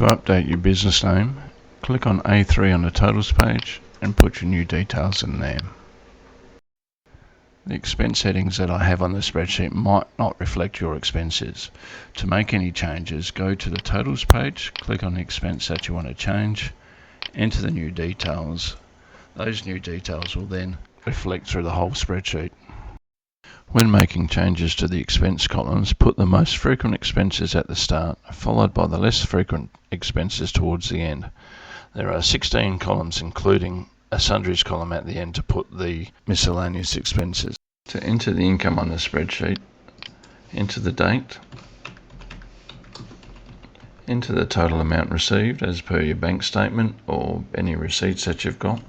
To update your business name, click on A3 on the totals page and put your new details in there. The expense settings that I have on the spreadsheet might not reflect your expenses. To make any changes, go to the totals page, click on the expense that you want to change, enter the new details. Those new details will then reflect through the whole spreadsheet. When making changes to the expense columns, put the most frequent expenses at the start, followed by the less frequent expenses towards the end. There are 16 columns, including a sundries column at the end to put the miscellaneous expenses. To enter the income on the spreadsheet, enter the date, enter the total amount received as per your bank statement or any receipts that you've got,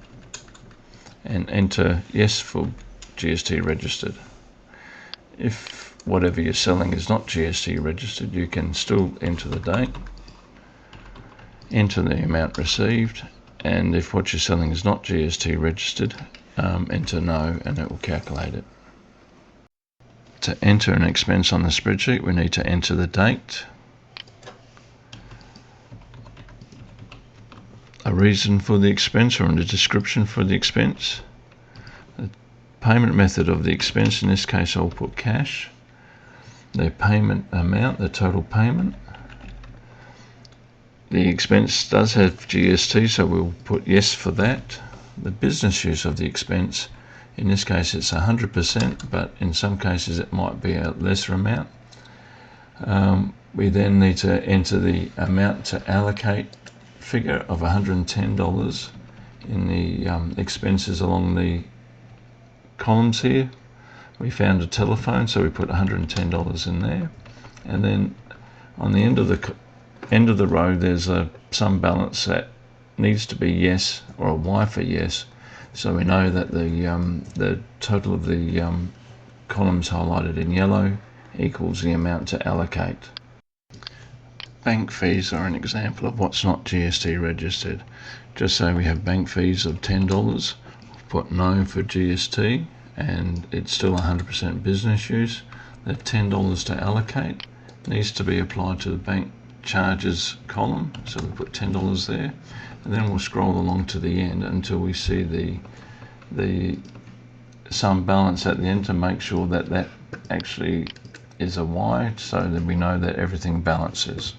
and enter yes for GST registered. If whatever you're selling is not GST registered, you can still enter the date, enter the amount received, and if what you're selling is not GST registered, enter no and it will calculate it. To enter an expense on the spreadsheet, we need to enter the date, a reason for the expense or a description for the expense, the payment method of the expense, in this case I'll put cash, the payment amount, the total payment. The expense does have GST, so we'll put yes for that. The business use of the expense, in this case it's 100%, but in some cases it might be a lesser amount. We then need to enter the amount to allocate figure of $110 in the expenses along the columns here. We found a telephone, so we put $110 in there, and then on the end of the row there's a sum balance that needs to be yes or a Y for yes, so we know that the total of the columns highlighted in yellow equals the amount to allocate. Bank fees are an example of what's not GST registered. Just say we have bank fees of $10, put no for GST, and it's still 100% business use. The $10 to allocate needs to be applied to the bank charges column, so we put $10 there, and then we'll scroll along to the end until we see the sum balance at the end to make sure that that actually is a Y, so that we know that everything balances.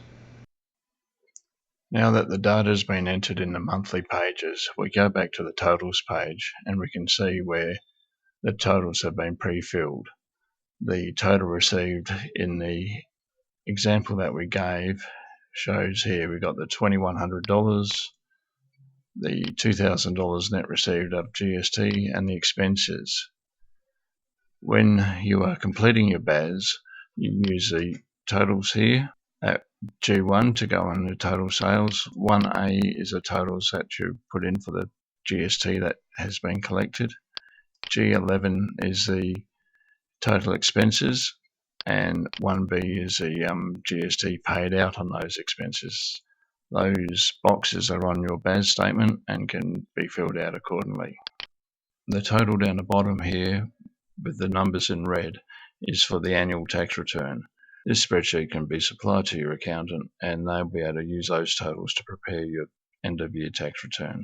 Now that the data has been entered in the monthly pages, we go back to the totals page and we can see where the totals have been pre-filled. The total received in the example that we gave shows here we've got the $2,100, the $2,000 net received of GST, and the expenses. When you are completing your BAS, you use the totals here at G1 to go on the total sales. 1A is the totals that you put in for the GST that has been collected. G11 is the total expenses, and 1B is the GST paid out on those expenses. Those boxes are on your BAS statement and can be filled out accordingly. The total down the bottom here with the numbers in red is for the annual tax return. This spreadsheet can be supplied to your accountant and they'll be able to use those totals to prepare your end of year tax return.